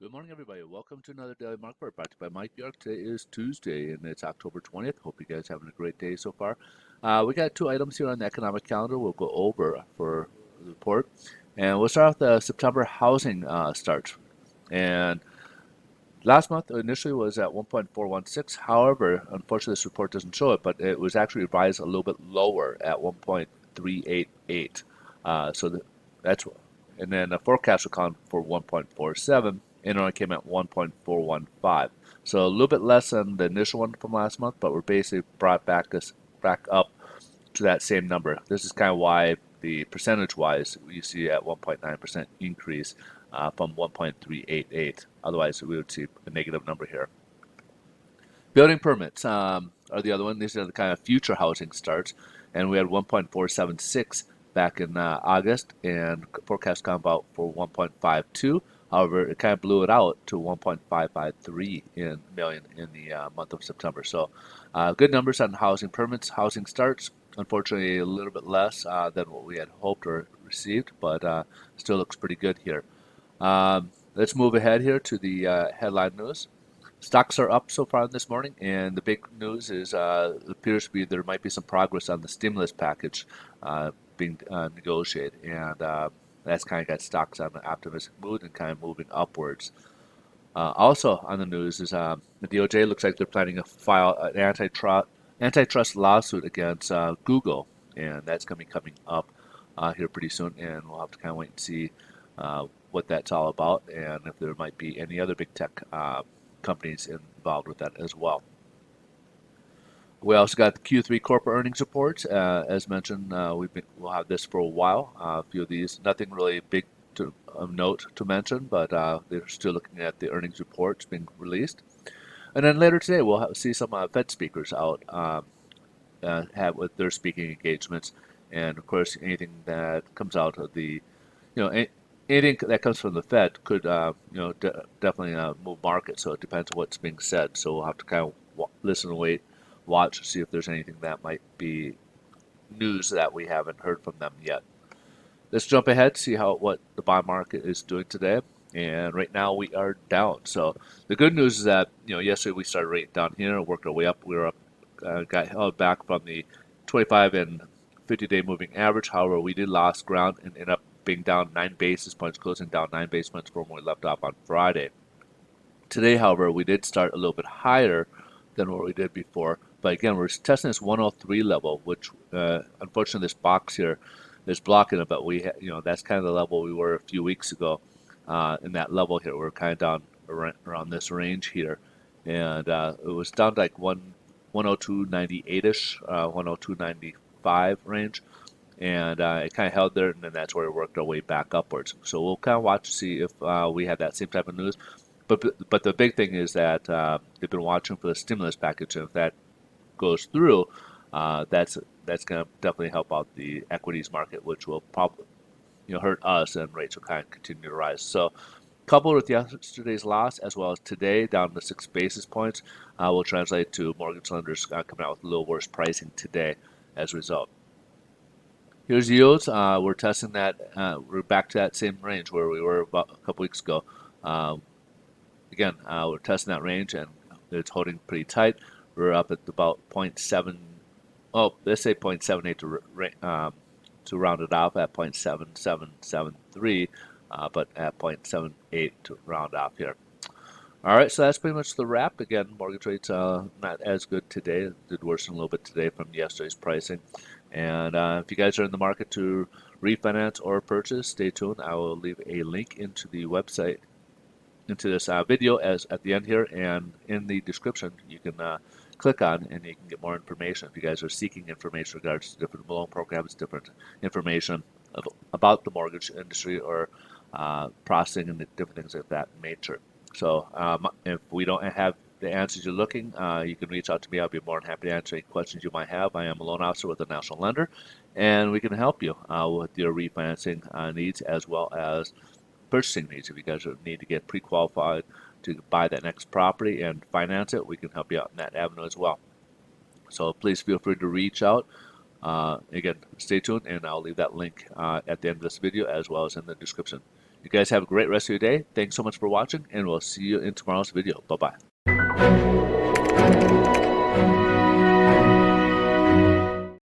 Good morning, everybody. Welcome to another Daily Market Report brought to you by Mike Bjork. Today is Tuesday, and it's October 20th. Hope you guys are having a great day so far. We got two items here on the economic calendar we'll go over for the report. And we'll start with the September housing starts. And last month initially was at 1.416. However, unfortunately, this report doesn't show it, but it was actually revised a little bit lower at 1.388. That's and then the forecast will count for 1.47. It only came at 1.415. So a little bit less than the initial one from last month, but we're basically brought back up to that same number. This is kind of why the percentage-wise you see at 1.9% increase from 1.388. Otherwise, we would see a negative number here. Building permits are the other one. These are the kind of future housing starts, and we had 1.476 back in August, and forecast come out for 1.52. However, it kind of blew it out to 1.553 million in the month of September. So, good numbers on housing permits, housing starts. Unfortunately, a little bit less than what we had hoped or received, but still looks pretty good here. Let's move ahead here to the headline news. Stocks are up so far this morning, and the big news is it appears to be there might be some progress on the stimulus package being negotiated, and that's kind of got stocks on an optimistic mood and kind of moving upwards. Also on the news is the DOJ looks like they're planning to file an antitrust lawsuit against Google, and that's going to be coming up here pretty soon, and we'll have to kind of wait and see what that's all about, and if there might be any other big tech companies involved with that as well. We also got the Q3 corporate earnings reports. As mentioned, we'll have this for a while. A few of these, nothing really big of note to mention, but they're still looking at the earnings reports being released. And then later today, we'll see some Fed speakers out have with their speaking engagements, and of course, anything that comes out of the, anything that comes from the Fed could, definitely move markets. So it depends on what's being said. So we'll have to kind of listen and wait, watch, see if there's anything that might be news that we haven't heard from them yet. Let's jump ahead, see what the bond market is doing today. And right now we are down. So the good news is that yesterday we started right down here, worked our way up. We were up, got held back from the 25 and 50-day moving average. However, we did lost ground and ended up being down 9 basis points, closing down 9 basis points from where we left off on Friday. Today, however, we did start a little bit higher than what we did before. But again, we're testing this 103 level, which unfortunately this box here is blocking it. But that's kind of the level we were a few weeks ago. In that level here, we're kind of down around this range here, and it was down to like 102.98ish, 102.95 range, and it kind of held there, and then that's where it worked our way back upwards. So we'll kind of watch to see if we have that same type of news. But the big thing is that they've been watching for the stimulus package, and if that goes through, that's going to definitely help out the equities market, which will probably hurt us, and rates will kind of continue to rise. So coupled with yesterday's loss as well as today down to 6 basis points will translate to mortgage lenders coming out with a little worse pricing today as a result. Here's yields. We're testing that. We're back to that same range where we were about a couple weeks ago. Again, we're testing that range, and it's holding pretty tight. We're up at about 0.7. Oh, let's say 0.78 to round it off at 0.7773, but at 0.78 to round off here. All right, so that's pretty much the wrap. Again, mortgage rates not as good today. It did worsen a little bit today from yesterday's pricing. And if you guys are in the market to refinance or purchase, stay tuned. I will leave a link into the website, into this video at the end here, and in the description you can click on, and you can get more information if you guys are seeking information regards to different loan programs, different information about the mortgage industry, or processing and different things of that nature. So if we don't have the answers you're looking, you can reach out to me. I'll be more than happy to answer any questions you might have. I am a loan officer with a national lender, and we can help you with your refinancing needs as well as purchasing needs. If you guys need to get pre-qualified to buy that next property and finance it, we can help you out in that avenue as well. So please feel free to reach out. Again, stay tuned, and I'll leave that link at the end of this video as well as in the description. You guys have a great rest of your day. Thanks so much for watching, and we'll see you in tomorrow's video. Bye-bye.